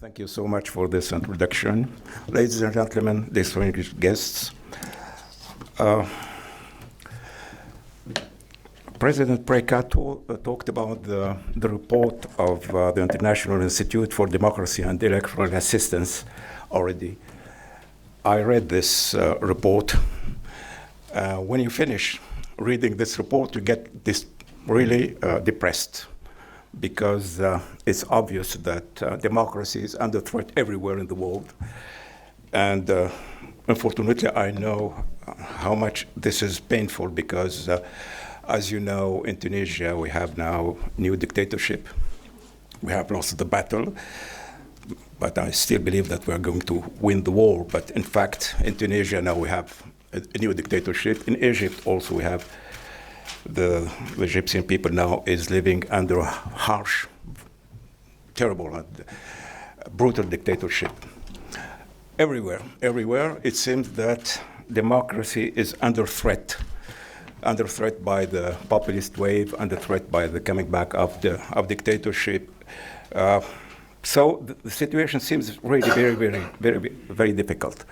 Thank you so much for this introduction. Ladies and gentlemen, distinguished guests, President Preka talked about the report of the International Institute for Democracy and Electoral Assistance already. I read this report. When you finish reading this report, you get this really depressed, because it's obvious that democracy is under threat everywhere in the world. And unfortunately, I know how much this is painful because, as you know, in Tunisia, we have now new dictatorship. We have lost the battle, but I still believe that we're going to win the war. But in fact, in Tunisia now we have a new dictatorship. In Egypt also we have the Egyptian people now is living under a harsh, terrible, and brutal dictatorship. Everywhere, it seems that democracy is under threat by the populist wave, under threat by the coming back of dictatorship. So the situation seems really very difficult.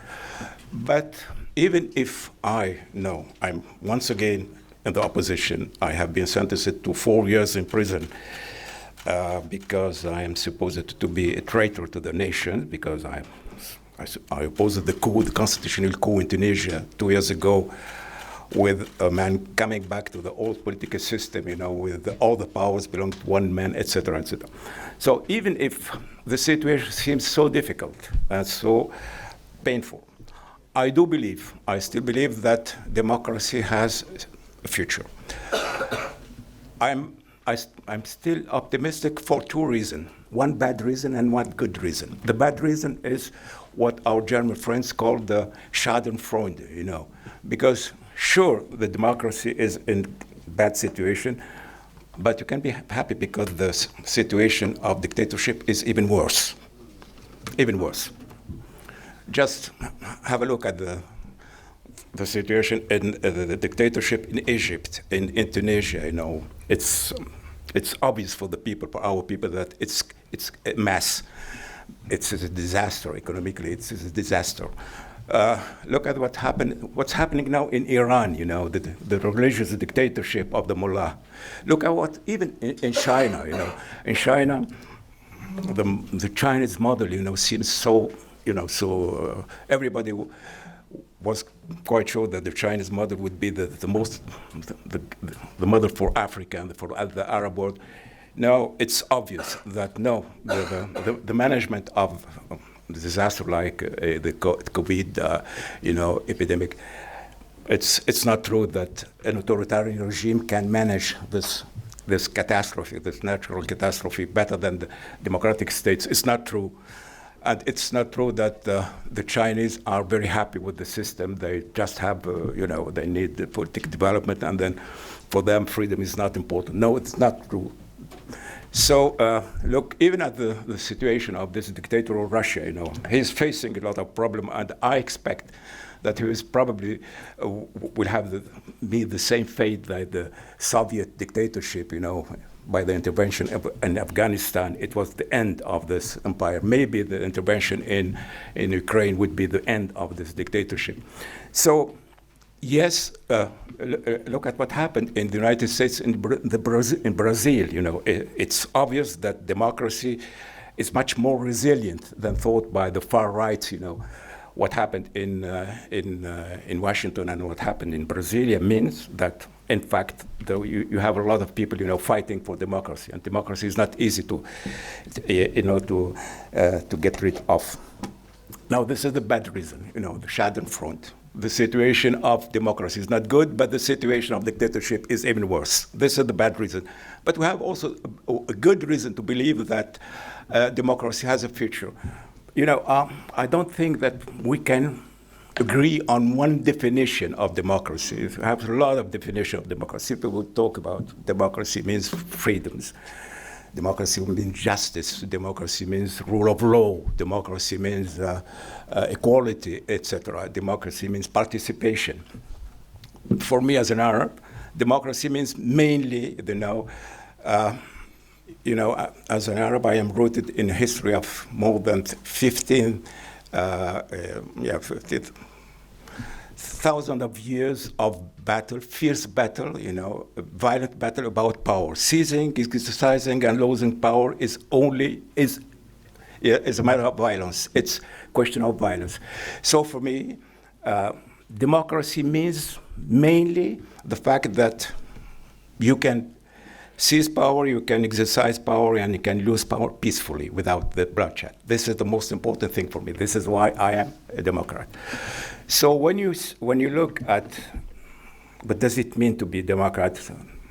But even if I know I'm once again in the opposition, I have been sentenced to 4 years in prison because I am supposed to be a traitor to the nation, because I opposed the coup, the constitutional coup in Tunisia 2 years ago, with a man coming back to the old political system, with all the powers belong to one man, etc., etc. So even if the situation seems so difficult and so painful, I still believe that democracy has a future. I'm still optimistic for two reasons. One bad reason and one good reason. The bad reason is what our German friends call the Schadenfreude, because sure, the democracy is in bad situation, but you can be happy because the situation of dictatorship is even worse. Just have a look at the situation in the dictatorship in Egypt, in Tunisia. It's obvious for the people, for our people, that it's a mess. It's a disaster economically. It's a disaster. Look at what's happening now in Iran. The religious dictatorship of the mullah. Look at what even in China. In China, the Chinese model, seems so. So everybody was quite sure that the Chinese model would be the model for Africa and for the Arab world. Now it's obvious that no, the management of disaster like the COVID, epidemic, it's not true that an authoritarian regime can manage this catastrophe, this natural catastrophe, better than the democratic states. It's not true. And it's not true that the Chinese are very happy with the system. They just have, they need the political development, and then for them, freedom is not important. No, it's not true. So look, even at the situation of this dictator of Russia, he's facing a lot of problem, and I expect that he is probably will have the same fate like the Soviet dictatorship, by the intervention in Afghanistan. It was the end of this empire. Maybe the intervention in Ukraine would be the end of this dictatorship. So, yes, look at what happened in the United States, in Brazil. It's obvious that democracy is much more resilient than thought by the far right. What happened in Washington and what happened in Brasilia means that, in fact, you have a lot of people, fighting for democracy, and democracy is not easy to get rid of. Now, this is the bad reason, the Schadenfreude. The situation of democracy is not good, but the situation of dictatorship is even worse. This is the bad reason. But we have also a good reason to believe that democracy has a future. I don't think that we can agree on one definition of democracy. We have a lot of definitions of democracy. People will talk about democracy means freedoms. Democracy means justice. Democracy means rule of law. Democracy means equality, etc. Democracy means participation. For me as an Arab, democracy means mainly, as an Arab, I am rooted in a history of more than 15,000 of years of battle, fierce battle, violent battle about power. Seizing, exercising, and losing power is a matter of violence. It's a question of violence. So for me, democracy means mainly the fact that you can seize power, you can exercise power, and you can lose power peacefully without the bloodshed. This is the most important thing for me. This is why I am a Democrat. So when you look at what does it mean to be Democrat,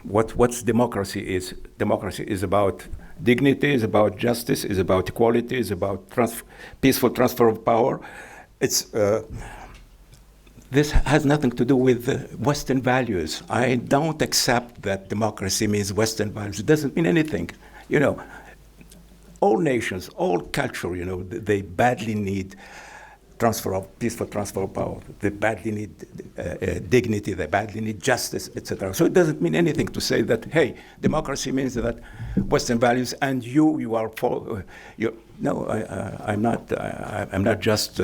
what's democracy is? Democracy is about dignity, is about justice, is about equality, is about peaceful transfer of power. This has nothing to do with Western values. I don't accept that democracy means Western values. It doesn't mean anything. All nations, all culture, they badly need peaceful transfer of power. They badly need dignity. They badly need justice, etc. So it doesn't mean anything to say that, hey, democracy means that Western values, and you are for. No, I'm not. I'm not just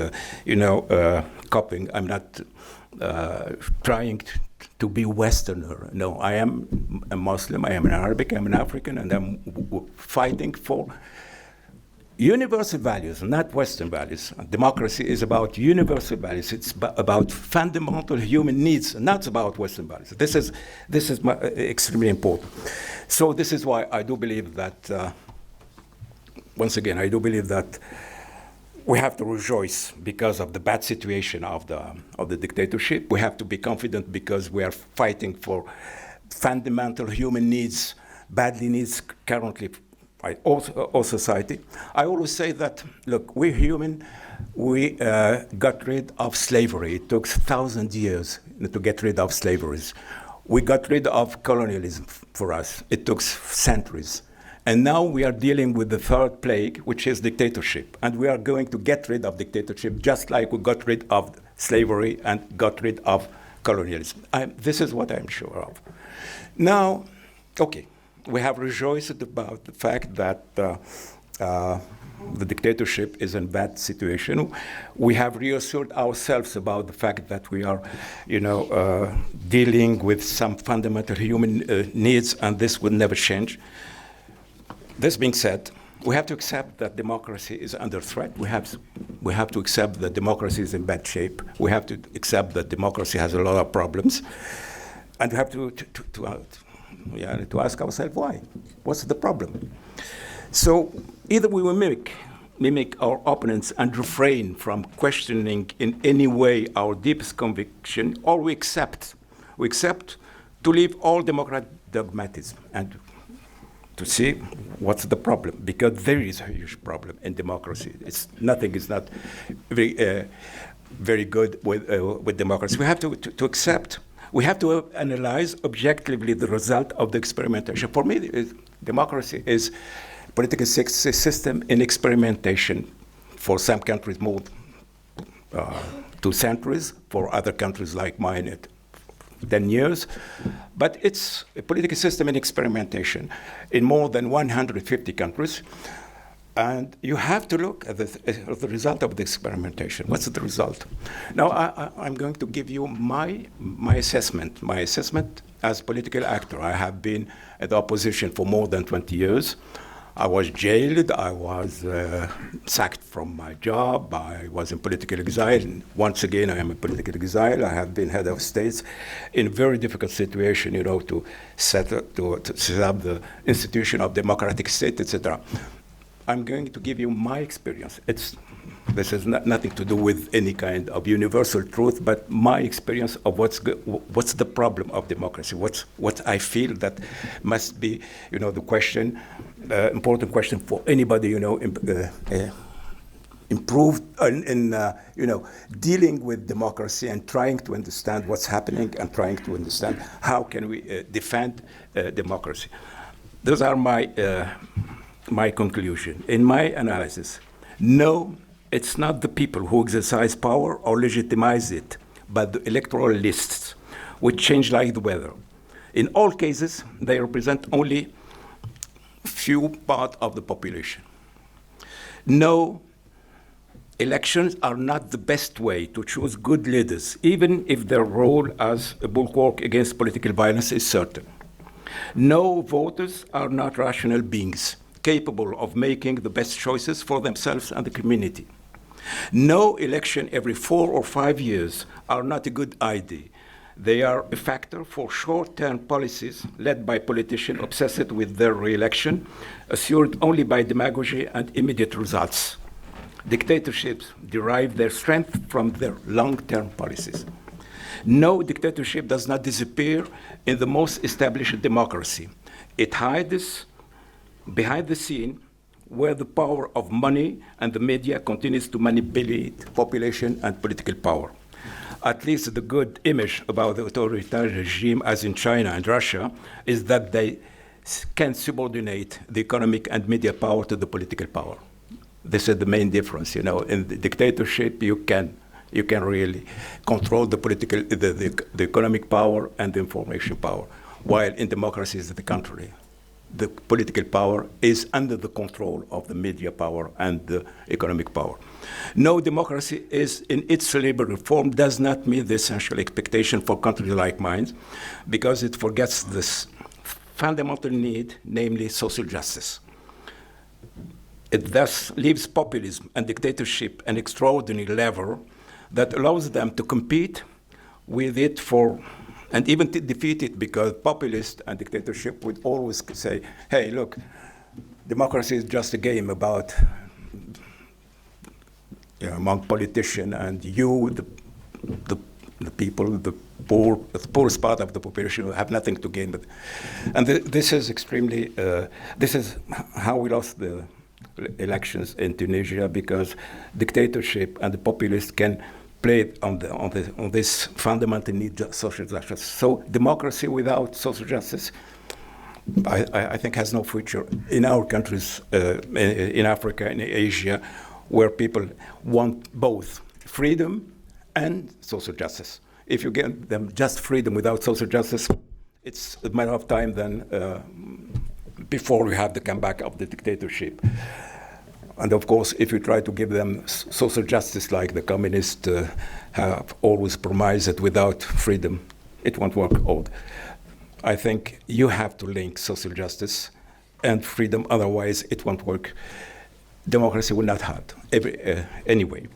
copying. I'm not trying to be Westerner. No, I am a Muslim. I am an Arabic. I'm an African, and I'm fighting for universal values, not Western values. Democracy is about universal values. It's about fundamental human needs, not about Western values. This is extremely important. So this is why I do believe that, once again, I do believe that we have to rejoice because of the bad situation of the dictatorship. We have to be confident because we are fighting for fundamental human needs, badly needs currently by all society. I always say that, look, we're human. We got rid of slavery. It took 1,000 years to get rid of slavery. We got rid of colonialism for us. It took centuries. And now we are dealing with the third plague, which is dictatorship. And we are going to get rid of dictatorship just like we got rid of slavery and got rid of colonialism. This is what I'm sure of. Now, okay, we have rejoiced about the fact that the dictatorship is in a bad situation. We have reassured ourselves about the fact that we are, dealing with some fundamental human needs, and this will never change. This being said, we have to accept that democracy is under threat. We have to accept that democracy is in bad shape. We have to accept that democracy has a lot of problems, and we have to ask ourselves why. What's the problem? So either we will mimic our opponents and refrain from questioning in any way our deepest conviction, or we accept to leave all democratic dogmatism and to see what's the problem, because there is a huge problem in democracy. Nothing is not very good with democracy. We have to accept. We have to analyze objectively the result of the experimentation. For me, democracy is political system in experimentation. For some countries, more 2 centuries. For other countries like mine, 10 years. But it's a political system in experimentation in more than 150 countries. And you have to look at the result of the experimentation. What's the result? Now, I'm going to give you my assessment. My assessment as a political actor. I have been at the opposition for more than 20 years. I was jailed. I was sacked from my job. I was in political exile. And once again, I am in political exile. I have been head of state in a very difficult situation, to set up the institution of democratic state, etc. I'm going to give you my experience. This has nothing to do with any kind of universal truth, but my experience of what's the problem of democracy. What I feel that must be, the question, important question for anybody, improved in dealing with democracy and trying to understand what's happening and trying to understand how can we defend democracy. Those are my conclusion. In my analysis, no, it's not the people who exercise power or legitimize it, but the electoral lists, which change like the weather. In all cases, they represent only few part of the population. No, elections are not the best way to choose good leaders, even if their role as a bulwark against political violence is certain. No, voters are not rational beings capable of making the best choices for themselves and the community. No, election every 4 or 5 years are not a good idea. They are a factor for short-term policies led by politicians obsessed with their re-election, assured only by demagogy and immediate results. Dictatorships derive their strength from their long-term policies. No, dictatorship does not disappear in the most established democracy. It hides behind the scene where the power of money and the media continues to manipulate population and political power. At least the good image about the authoritarian regime, as in China and Russia, is that they can subordinate the economic and media power to the political power. This is the main difference. In the dictatorship, you can really control the political, the economic power and the information power, while in democracy it's the contrary. The political power is under the control of the media power and the economic power. No, democracy is in its liberal form does not meet the essential expectation for countries like mine, because it forgets this fundamental need, namely social justice. It thus leaves populism and dictatorship an extraordinary lever that allows them to compete with it and even to defeat it, because populists and dictatorship would always say, hey, look, democracy is just a game about among politicians, and you, the people, the poorest part of the population, have nothing to gain. And this is extremely, this is how we lost the elections in Tunisia, because dictatorship and the populists can play on this fundamental need of social justice. So democracy without social justice, I think, has no future in our countries, in Africa, in Asia, where people want both freedom and social justice. If you give them just freedom without social justice, it's a matter of time then before we have the comeback of the dictatorship. And of course, if you try to give them social justice like the communists have always promised, that without freedom, it won't work out. I think you have to link social justice and freedom, otherwise it won't work. Democracy will not have anyway.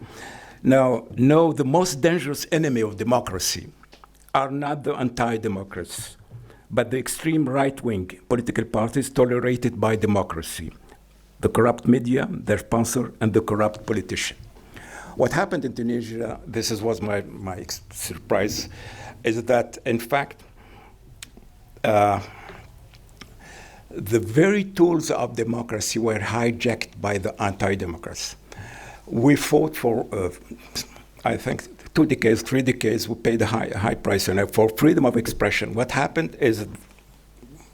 Now, no, the most dangerous enemy of democracy are not the anti-democrats, but the extreme right-wing political parties tolerated by democracy, the corrupt media, their sponsor, and the corrupt politician. What happened in Tunisia, was my surprise, is that, in fact, the very tools of democracy were hijacked by the anti-democrats. We fought for, I think, 2 decades, 3 decades, we paid a high price for freedom of expression. What happened is,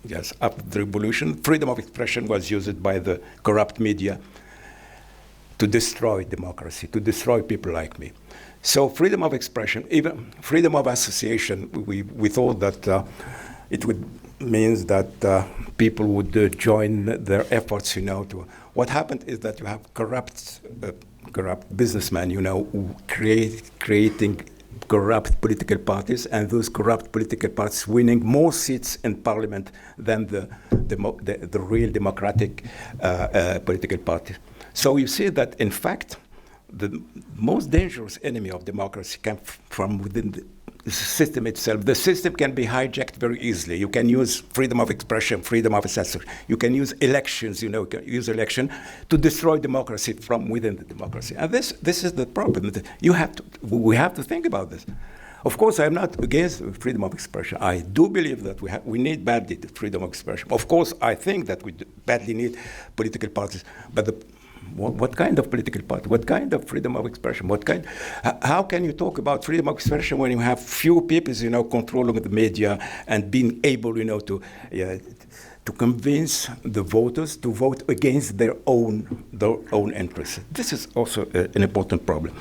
yes, after the revolution, freedom of expression was used by the corrupt media to destroy democracy, to destroy people like me. So freedom of expression, even freedom of association, we thought that it would means that people would join their efforts, to. What happened is that you have corrupt businessmen, creating corrupt political parties, and those corrupt political parties winning more seats in parliament than the real democratic political party. So you see that, in fact, the most dangerous enemy of democracy comes from within the system itself. The system can be hijacked very easily. You can use freedom of expression, freedom of assembly. You can use elections, you can use election to destroy democracy from within the democracy. And this is the problem. We have to think about this. Of course, I'm not against freedom of expression. I do believe that we need badly the freedom of expression. Of course, I think that we badly need political parties, but what kind of political party? What kind of freedom of expression? How can you talk about freedom of expression when you have few people, controlling the media and being able, to convince the voters to vote against their own interests? This is also an important problem.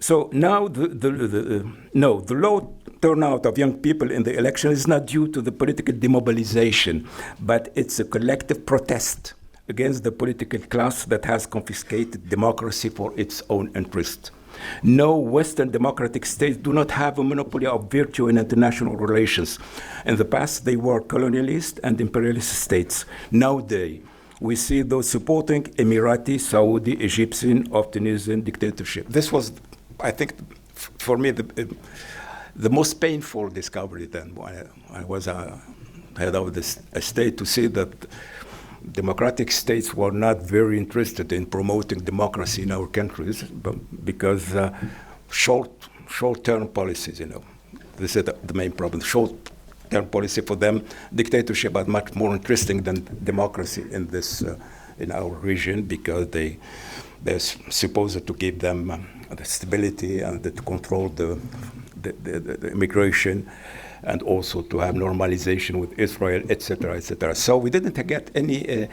So now the low turnout of young people in the election is not due to the political demobilization, but it's a collective protest against the political class that has confiscated democracy for its own interest. No Western democratic states do not have a monopoly of virtue in international relations. In the past, they were colonialist and imperialist states. Nowadays, we see those supporting Emirati, Saudi, Egyptian, or Tunisian dictatorship. This was, I think, for me, the most painful discovery then when I was head of the state, to see that democratic states were not very interested in promoting democracy in our countries because short-term policies, this is the main problem. Short-term policy for them, dictatorship are much more interesting than democracy in this in our region, because they're supposed to give them the stability and to control the immigration, and also to have normalization with Israel, etc., etc. So we didn't get any.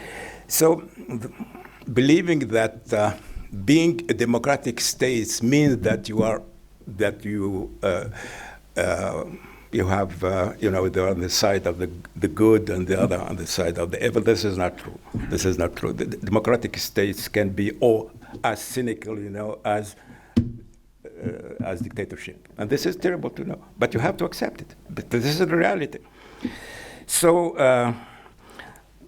Believing that being a democratic state means that you have they're on the side of the good and the other on the side of the evil. This is not true. This is not true. The democratic states can be all as cynical, as dictatorship. And this is terrible to know, but you have to accept it. But this is the reality. So,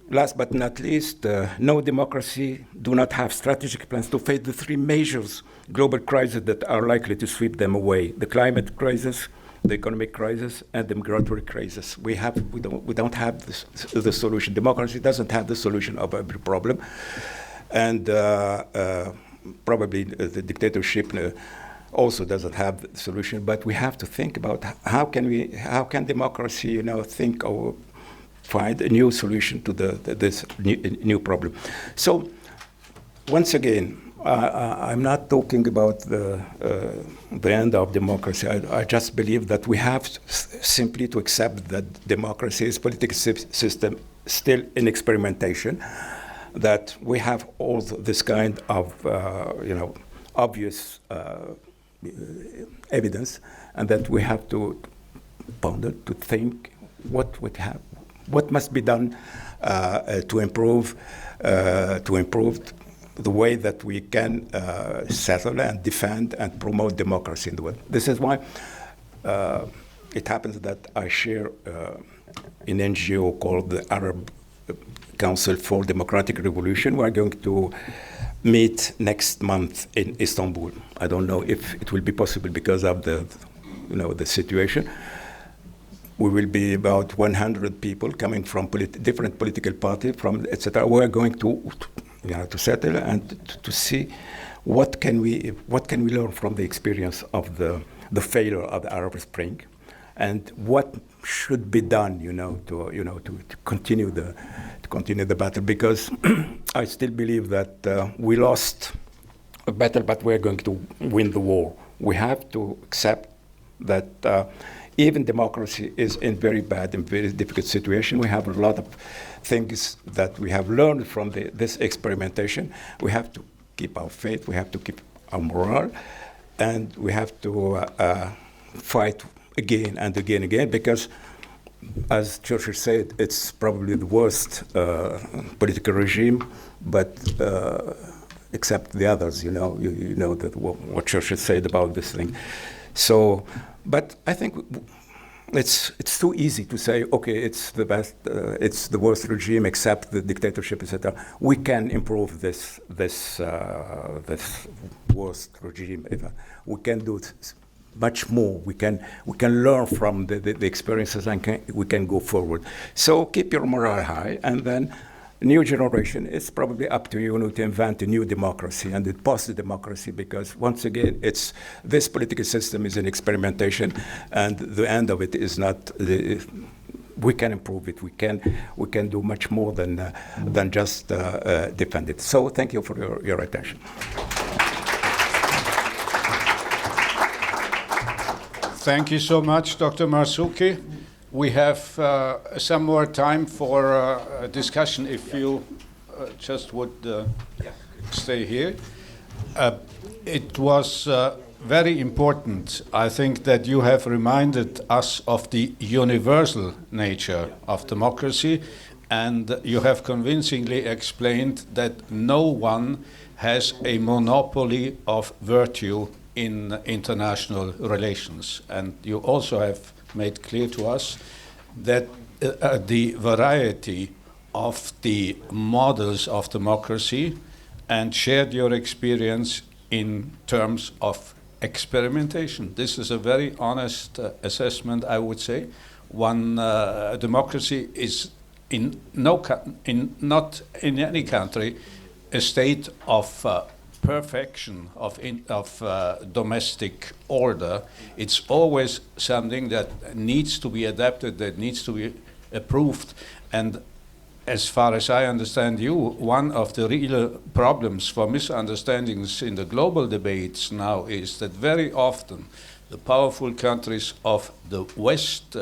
last but not least, no democracy do not have strategic plans to face the three major global crises that are likely to sweep them away: the climate crisis, the economic crisis, and the migratory crisis. We don't have the solution. Democracy doesn't have the solution of every problem. And probably the dictatorship also doesn't have the solution, but we have to think about how can democracy, think or find a new solution to this new problem. So, once again, I'm not talking about the end of democracy. I just believe that we have simply to accept that democracy is a political system still in experimentation, that we have all this kind of obvious evidence, and that we have to ponder, to think what must be done to improve the way that we can settle and defend and promote democracy in the world. This is why it happens that I share an NGO called the Arab Council for Democratic Revolution. We're going to meet next month in Istanbul. I don't know if it will be possible because of the situation. We will be about 100 people coming from different political parties, from etc. We're going to settle and to see what can we learn from the experience of the failure of the Arab Spring, and what should be done, to continue the battle, because I still believe that we lost a battle, but we're going to win the war. We have to accept that even democracy is in very bad and very difficult situation. We have a lot of things that we have learned from this experimentation. We have to keep our faith, we have to keep our morale, and we have to fight again and again and again, because as Churchill said, it's probably the worst political regime, but except the others, you know that what Churchill said about this thing. So, but I think it's too easy to say, okay, it's the best, it's the worst regime except the dictatorship, etc. We can improve this worst regime. We can do much more. We can learn from the experiences, and we can go forward. So keep your morale high, and then new generation, it's probably up to you to invent a new democracy and a post-democracy, because once again, this political system is an experimentation, and the end of it is not. We can improve it. We can do much more than just defend it. So thank you for your attention. Thank you so much, Dr. Marzouki. We have some more time for a discussion, if you just would stay here. It was very important, I think, that you have reminded us of the universal nature of democracy, and you have convincingly explained that no one has a monopoly of virtue in international relations. And you also have made clear to us that the variety of the models of democracy, and shared your experience in terms of experimentation. This is a very honest assessment, I would say. One democracy is not in any country a state of perfection of domestic order. It's always something that needs to be adapted, that needs to be approved. And as far as I understand you, one of the real problems for misunderstandings in the global debates now is that very often the powerful countries of the West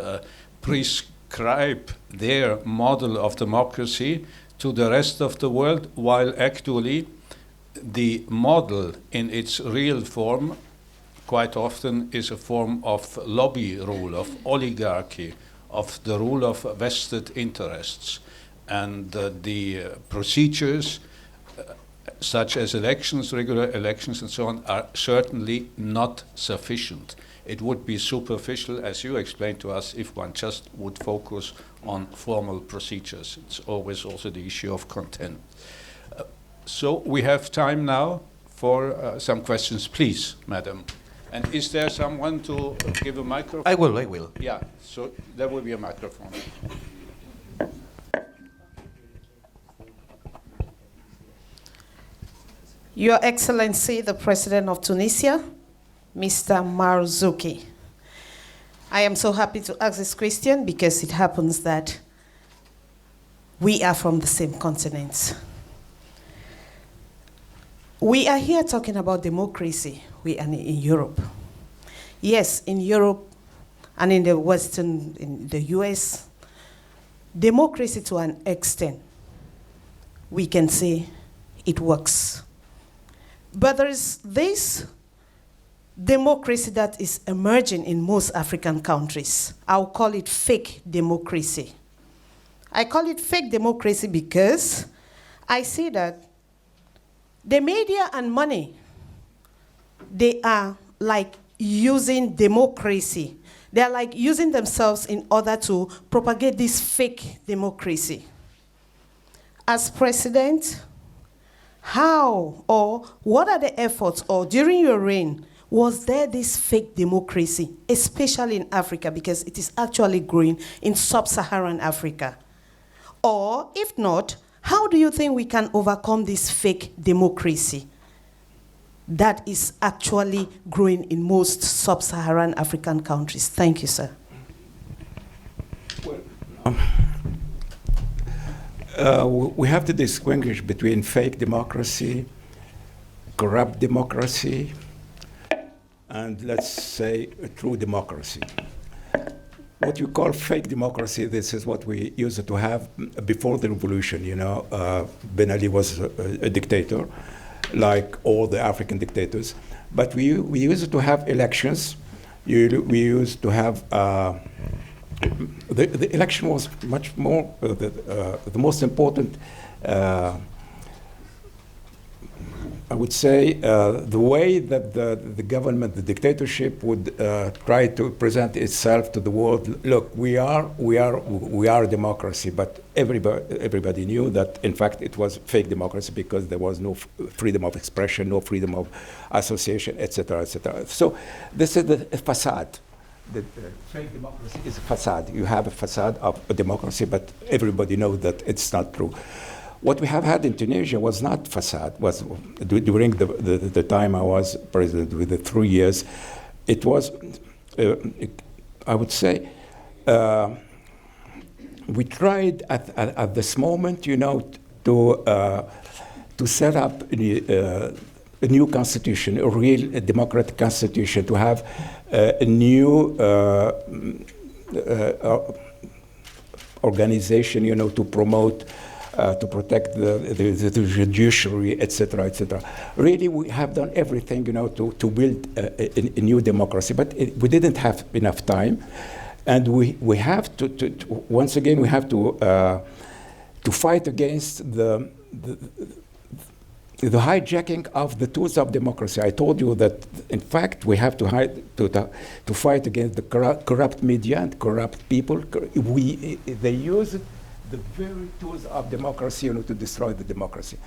prescribe their model of democracy to the rest of the world, while actually the model in its real form quite often is a form of lobby rule, of oligarchy, of the rule of vested interests. And the procedures, such as elections, regular elections and so on, are certainly not sufficient. It would be superficial, as you explained to us, if one just would focus on formal procedures. It's always also the issue of content. So we have time now for some questions. Please, madam. And is there someone to give a microphone? I will. Yeah, so there will be a microphone. Your Excellency, the President of Tunisia, Mr. Marzouki. I am so happy to ask this question because it happens that we are from the same continent. We are here talking about democracy. We are in Europe. Yes, in Europe and in the US, democracy to an extent, we can say it works. But there is this democracy that is emerging in most African countries. I'll call it fake democracy. I call it fake democracy because I see that the media and money, they are like using democracy. They are like using themselves in order to propagate this fake democracy. As president, how or what are the efforts, or during your reign, was there this fake democracy, especially in Africa, because it is actually growing in sub-Saharan Africa? Or if not, how do you think we can overcome this fake democracy that is actually growing in most sub-Saharan African countries? Thank you, sir. We have to distinguish between fake democracy, corrupt democracy, and let's say a true democracy. What you call fake democracy, this is what we used to have before the revolution. You know, Ben Ali was a dictator, like all the African dictators. But we used to have elections. We used to have the election was much more the most important. I would say the way that the government, the dictatorship, would try to present itself to the world. Look, we are a democracy, but everybody knew that in fact it was fake democracy because there was no freedom of expression, no freedom of association, etc., etc. So this is the facade. The fake democracy is a facade. You have a facade of a democracy, but everybody knows that it's not true. What we have had in Tunisia was not facade. Was during the time I was president, with the 3 years, it was, I would say, we tried at this moment, you know, to set up a new constitution, a real democratic constitution, to have a new organization, you know, to promote to protect the judiciary, etc., etc. Really, we have done everything, to build a new democracy, but we didn't have enough time, and we have to once again we have to fight against the hijacking of the tools of democracy. I told you that, in fact, we have to fight against the corrupt media and corrupt people. They use the very tools of democracy, to destroy the democracy.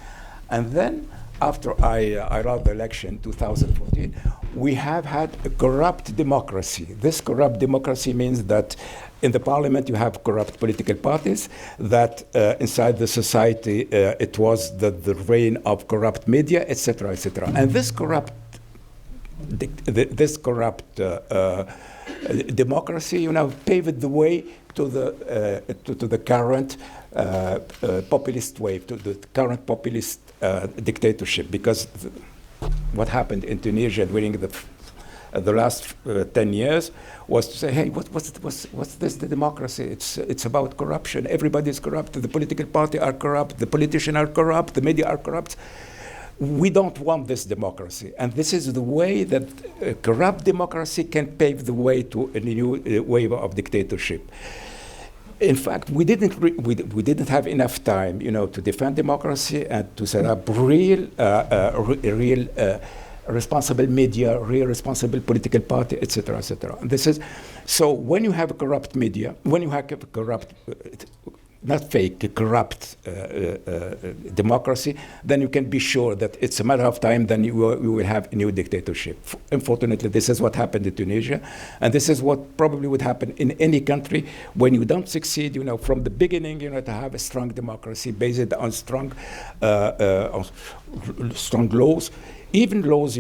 And then, after I lost the election in 2014, we have had a corrupt democracy. This corrupt democracy means that in the parliament you have corrupt political parties, that inside the society it was the reign of corrupt media, etc., etc. And this corrupt democracy, paved the way to the current populist wave, to the current populist dictatorship. Because what happened in Tunisia during the last 10 years was to say, hey, what's this? The democracy? It's about corruption. Everybody is corrupt. The political party are corrupt. The politicians are corrupt. The media are corrupt. We don't want this democracy, and this is the way that corrupt democracy can pave the way to a new wave of dictatorship. In fact, we didn't have enough time, to defend democracy and to set up real responsible media, real responsible political party, etc., etc. This is so. When you have a corrupt media, when you have a corrupt, not fake, corrupt democracy, then you can be sure that it's a matter of time. Then you will have a new dictatorship. Unfortunately, this is what happened in Tunisia, and this is what probably would happen in any country when you don't succeed. From the beginning, to have a strong democracy based on strong laws. Even laws,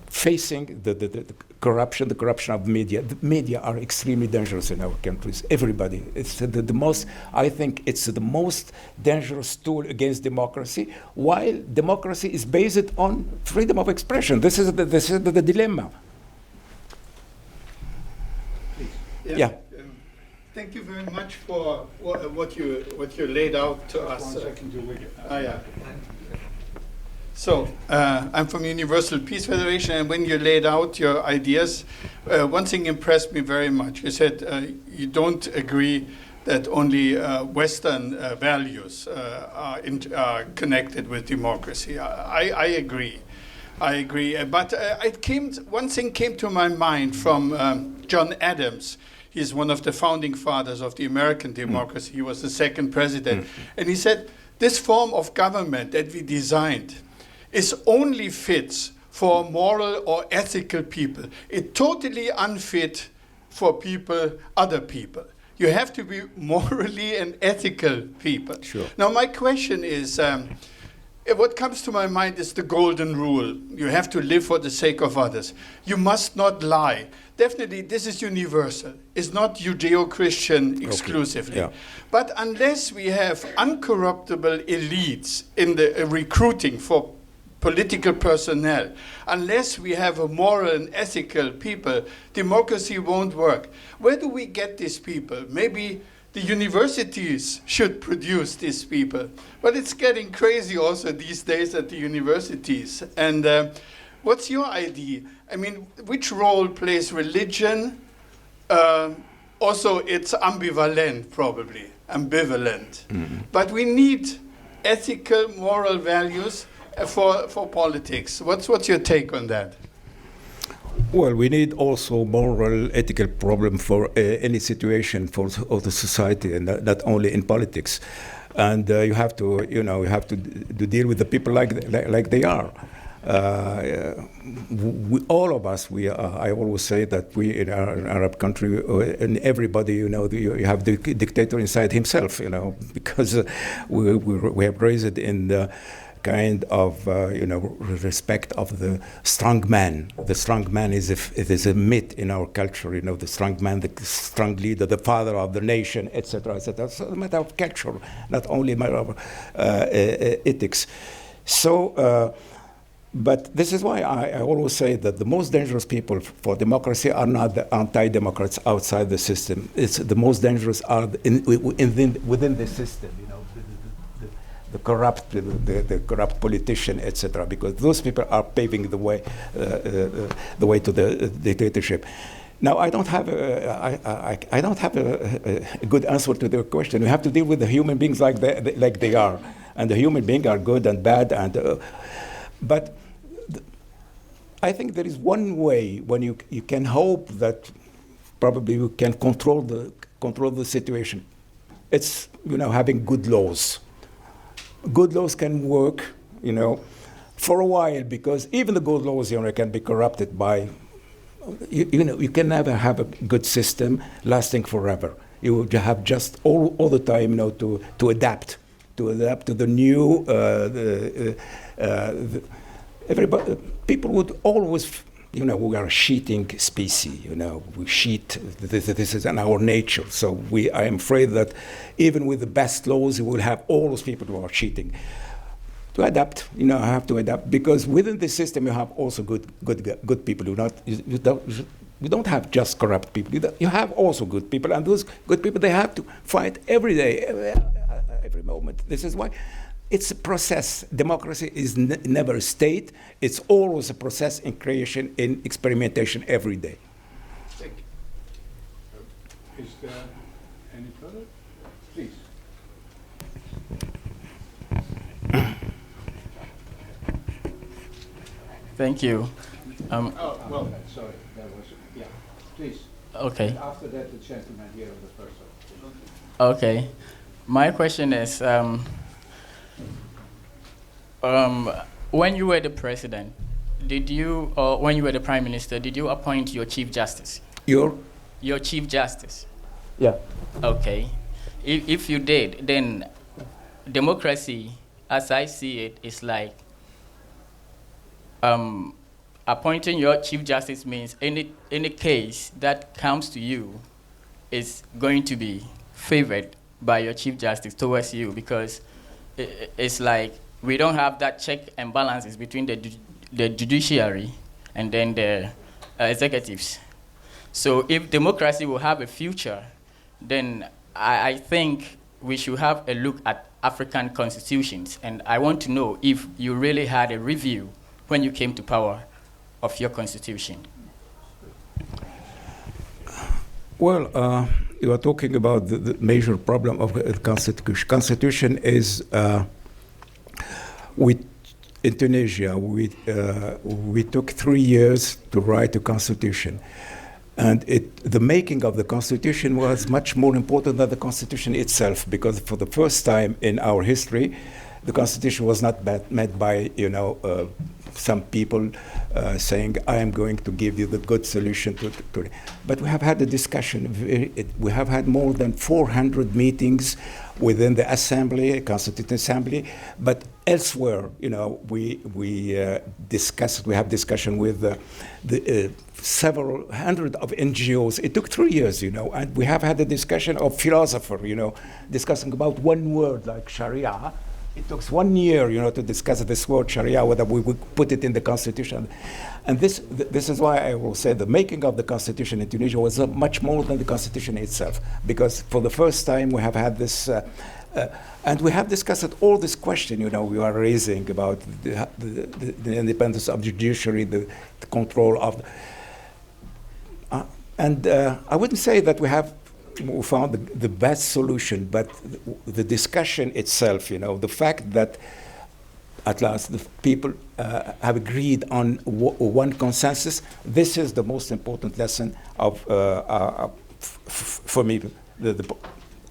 facing the corruption of media. The media are extremely dangerous in our countries. Everybody. It's the most. I think it's the most dangerous tool against democracy. While democracy is based on freedom of expression. This is the dilemma. Please. Yeah. Thank you very much for what you laid out to us. 1 second, you will. Yeah. So, I'm from Universal Peace Federation, and when you laid out your ideas, one thing impressed me very much. You said you don't agree that only Western values are connected with democracy. I agree. I agree. But one thing came to my mind from John Adams. He's one of the founding fathers of the American democracy. He was the second president. And he said, this form of government that we designed is only fit for moral or ethical people. It's totally unfit for other people. You have to be morally and ethical people. Sure. Now my question is, what comes to my mind is the golden rule. You have to live for the sake of others. You must not lie. Definitely, this is universal. It's not Judeo-Christian exclusively. Okay. Yeah. But unless we have uncorruptible elites in the recruiting for political personnel, unless we have a moral and ethical people, democracy won't work. Where do we get these people? Maybe the universities should produce these people. But it's getting crazy also these days at the universities. And what's your idea? I mean, which role plays religion? Also, it's ambivalent, probably, ambivalent. Mm-hmm. But we need ethical, moral values for politics. What's your take on that? Well, we need also moral, ethical problem for any situation for the society, and not only in politics. And you have to deal with the people like they are. All of us, I always say that we in our Arab country, and everybody, you have the dictator inside himself, because we have raised in the kind of respect of the strong man. The strong man is a myth in our culture. The strong man, the strong leader, the father of the nation, etc., etc. It's a matter of culture, not only a matter of ethics. So But this is why I always say that the most dangerous people for democracy are not the anti-democrats outside the system. It's the most dangerous are within the system, you know, the corrupt politician, etc. Because those people are paving the way to the dictatorship. Now, I don't have a good answer to the question. We have to deal with the human beings like they are, and the human beings are good and bad, but I think there is one way when you can hope that probably you can control the situation. It's, you know, having good laws. Good laws can work, you know, for a while, because even the good laws, you know, can be corrupted by, you know, you can never have a good system lasting forever. You will have just all the time, you know, to adapt to the new. Everybody, people would always, you know, we are a cheating species, you know, we cheat, this is in our nature. So I am afraid that even with the best laws, you will have all those people who are cheating. To adapt, you know, I have to adapt, because within the system you have also good people. You don't have just corrupt people. You have also good people, and those good people, they have to fight every day, every moment. This is why it's a process. Democracy is never a state. It's always a process in creation, in experimentation every day. Thank you. Is there any further? Please. Thank you. Well, sorry, that was, yeah, please. Okay. And after that, the gentleman here on the first row. Okay. My question is, when you were the president, or when you were the prime minister, did you appoint your chief justice? Your Chief justice? Yeah. Okay. If you did, then democracy, as I see it, is like appointing your chief justice means any case that comes to you is going to be favored by your chief justice towards you, because it's like we don't have that check and balances between the judiciary and then the executives. So if democracy will have a future, then I think we should have a look at African constitutions. And I want to know if you really had a review when you came to power of your constitution. Well, you are talking about the major problem of the constitution. Constitution is, in Tunisia, we took 3 years to write a constitution. And the making of the constitution was much more important than the constitution itself, because for the first time in our history, the constitution was not met by, you know, some people saying, I am going to give you the good solution to but we have had a discussion. We have had more than 400 meetings within the assembly, Constituent Assembly, but elsewhere, you know, we have discussion with the several hundred of NGOs. It took 3 years, you know, and we have had a discussion of philosophers, you know, discussing about one word like Sharia. It took 1 year, you know, to discuss this word Sharia, whether we would put it in the constitution. And this is why I will say the making of the constitution in Tunisia was much more than the constitution itself, because for the first time we have had this, and we have discussed all this question, you know, we are raising about the independence of the judiciary, the control of, and I wouldn't say that we found the best solution, but the discussion itself, you know, the fact that at last the people have agreed on one consensus, this is the most important lesson for me.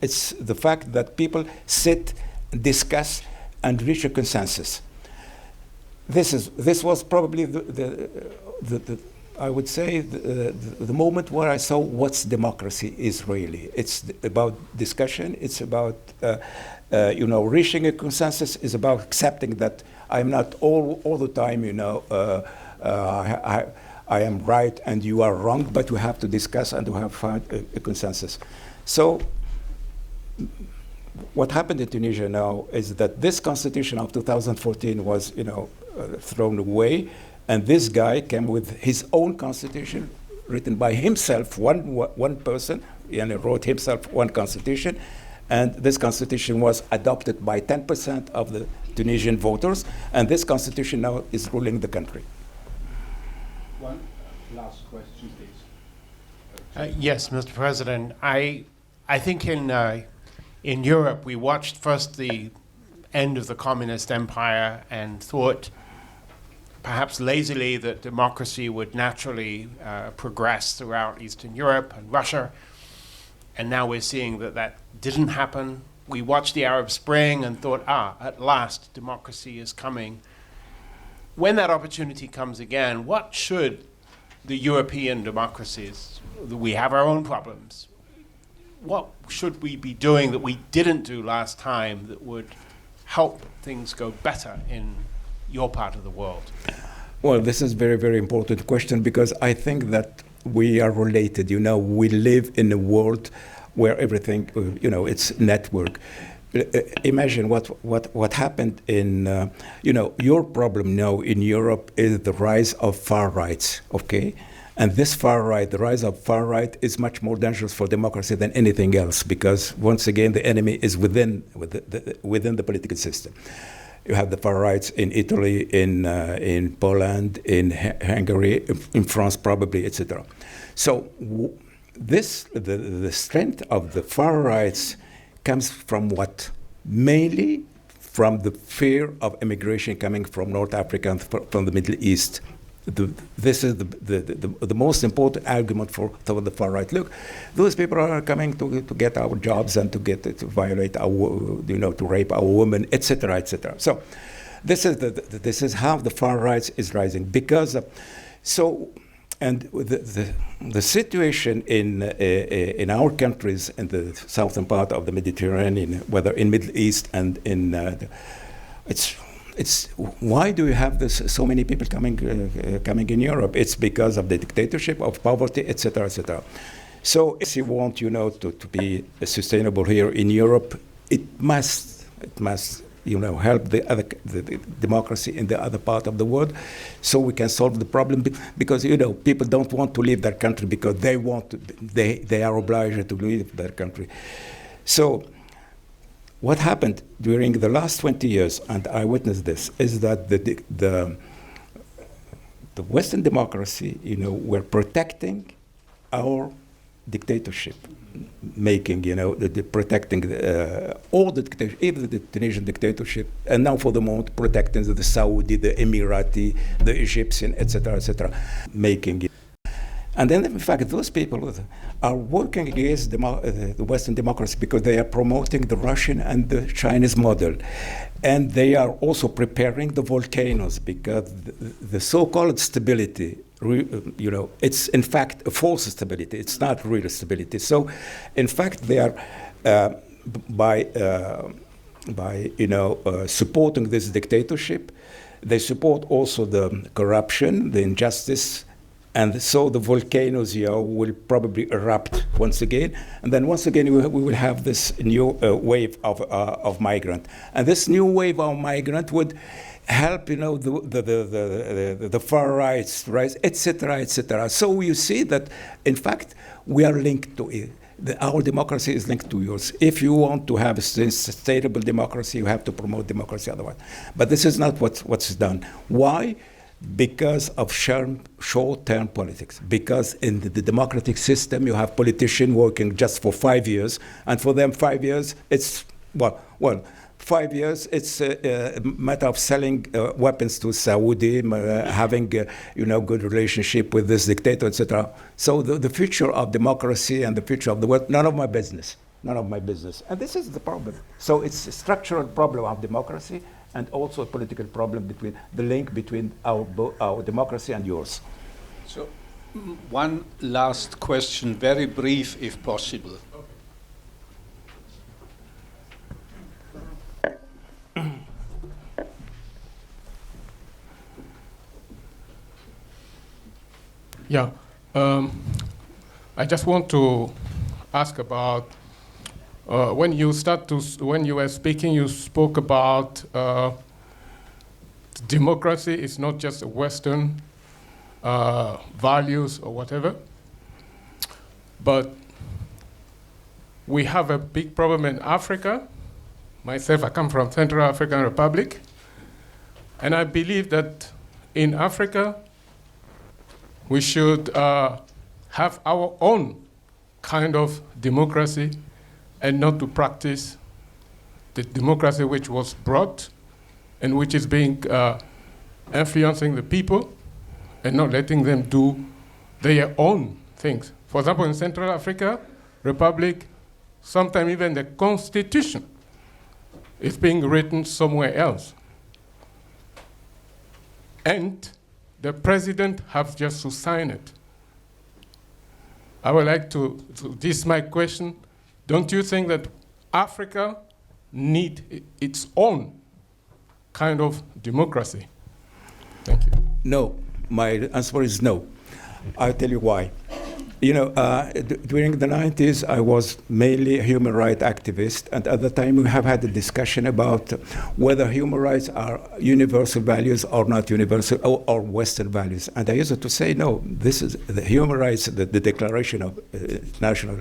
It's the fact that people sit, discuss, and reach a consensus. This was probably I would say the moment where I saw what democracy is really. It's about discussion. It's about you know, reaching a consensus. Is about accepting that I'm not all the time, you know, I am right and you are wrong, but we have to discuss and we have to find a consensus. So what happened in Tunisia now is that this constitution of 2014 was, you know, thrown away. And this guy came with his own constitution, written by himself, one person, and wrote himself one constitution. And this constitution was adopted by 10% of the Tunisian voters. And this constitution now is ruling the country. One last question, please. Yes, Mr. President. I think in Europe we watched first the end of the communist empire and thought, perhaps lazily, that democracy would naturally progress throughout Eastern Europe and Russia. And now we're seeing that that didn't happen. We watched the Arab Spring and thought, at last democracy is coming. When that opportunity comes again, what should the European democracies, we have our own problems, what should we be doing that we didn't do last time that would help things go better in your part of the world? Well, this is a very, very important question, because I think that we are related. You know, we live in a world where everything, it's network. Imagine what happened in, your problem now in Europe is the rise of far rights, okay? And this far right, the rise of far right, is much more dangerous for democracy than anything else, because once again, the enemy is within the political system. You have the far rights in Italy, in Poland, in Hungary, in France probably, etc. So the strength of the far rights comes from what? Mainly from the fear of immigration coming from North Africa and from the Middle East. This is the most important argument for the far right. Look, those people are coming to get our jobs and to violate our, to rape our women, etc., etc. So, this is how the far right is rising, because and the situation in our countries in the southern part of the Mediterranean, whether in Middle East and in it's why do you have so many people coming in Europe? It's because of the dictatorship, of poverty, etc., etc. So if you want, to be sustainable here in Europe, it must help the democracy in the other part of the world, so we can solve the problem. Because people don't want to leave their country because they are obliged to leave their country. So what happened during the last 20 years, and I witnessed this, is that the Western democracy, were protecting our dictatorship, protecting all the dictatorship, even the Tunisian dictatorship, and now for the moment protecting the Saudi, the Emirati, the Egyptian, etc., etc., making it. And then, in fact, those people are working against the Western democracy because they are promoting the Russian and the Chinese model. And they are also preparing the volcanoes, because the so-called stability, it's in fact a false stability. It's not real stability. So, in fact, they are, by supporting this dictatorship, they support also the corruption, the injustice. And so the volcanoes here will probably erupt once again. And then once again, we will have this new wave of migrant. And this new wave of migrant would help, the far rights, right, et cetera, et cetera. So you see that, in fact, we are linked to it. Our democracy is linked to yours. If you want to have a sustainable democracy, you have to promote democracy otherwise. But this is not what's done. Why? Because of short-term politics. Because in the democratic system, you have politicians working just for 5 years, and for them 5 years, it's 5 years. It's a matter of selling weapons to Saudi, having good relationship with this dictator, etc. So the future of democracy and the future of the world, none of my business. None of my business. And this is the problem. So it's a structural problem of democracy, and also a political problem between the link between our democracy and yours. So, one last question, very brief, if possible. Yeah, I just want to ask about. When you were speaking, you spoke about democracy is not just a Western values or whatever, but we have a big problem in Africa. Myself, I come from Central African Republic, and I believe that in Africa, we should have our own kind of democracy and not to practice the democracy which was brought and which is being influencing the people and not letting them do their own things. For example, in Central Africa Republic, sometimes even the constitution is being written somewhere else. And the president has just to sign it. I would like this is my question, don't you think that Africa needs its own kind of democracy? Thank you. No, my answer is no. I'll tell you why. You know, during the 90s, I was mainly a human rights activist, and at the time we have had a discussion about whether human rights are universal values or not universal, or Western values. And I used to say, no, this is the human rights, the Declaration of International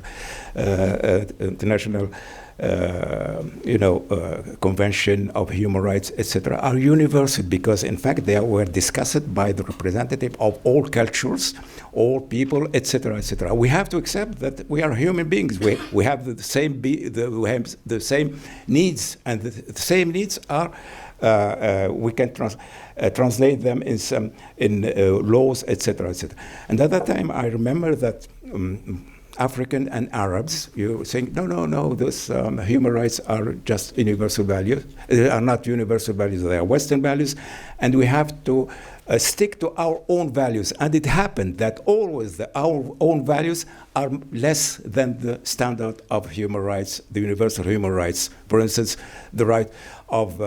Convention of Human Rights, etc., are universal because, in fact, they were discussed by the representative of all cultures, all people, etc., etc. We have to accept that we are human beings. We have the same needs, and the same needs are we can translate them in laws, etc., etc. And at that time, I remember that. African and Arabs, you think, no, those human rights are just universal values. They are not universal values, they are Western values, and we have to stick to our own values. And it happened that always our own values are less than the standard of human rights, the universal human rights. For instance, the right of,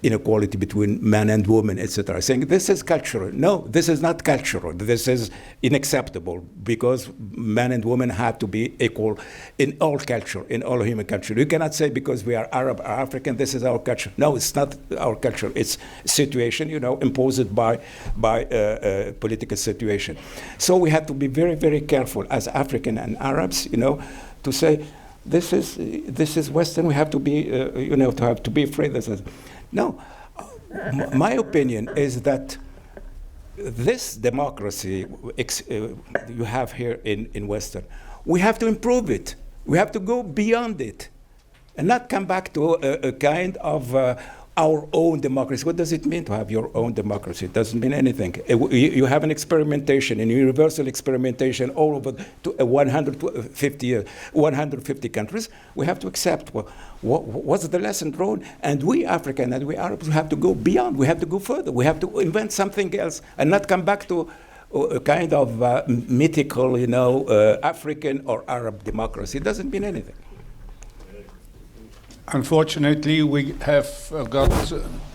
inequality between man and woman, etc. Saying this is cultural. No, this is not cultural. This is unacceptable because man and woman have to be equal in all culture, in all human culture. You cannot say because we are Arab or African, this is our culture. No, it's not our culture. It's situation, imposed by political situation. So we have to be very, very careful as African and Arabs, to say this is Western. We have to be, to be afraid. No, my opinion is that this democracy you have here in Western, we have to improve it. We have to go beyond it and not come back to a kind of our own democracy. What does it mean to have your own democracy? It doesn't mean anything. You have an experimentation, an universal experimentation all over 150 countries. We have to accept what's the lesson drawn. And we African and we Arabs have to go beyond. We have to go further. We have to invent something else and not come back to a kind of mythical, African or Arab democracy. It doesn't mean anything. Unfortunately, we have got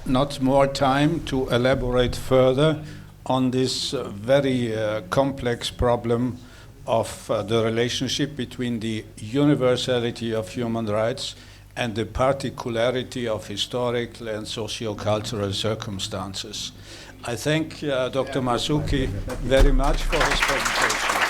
not more time to elaborate further on this very complex problem of the relationship between the universality of human rights and the particularity of historical and socio-cultural circumstances. I thank Dr. Marzouki very much for his presentation.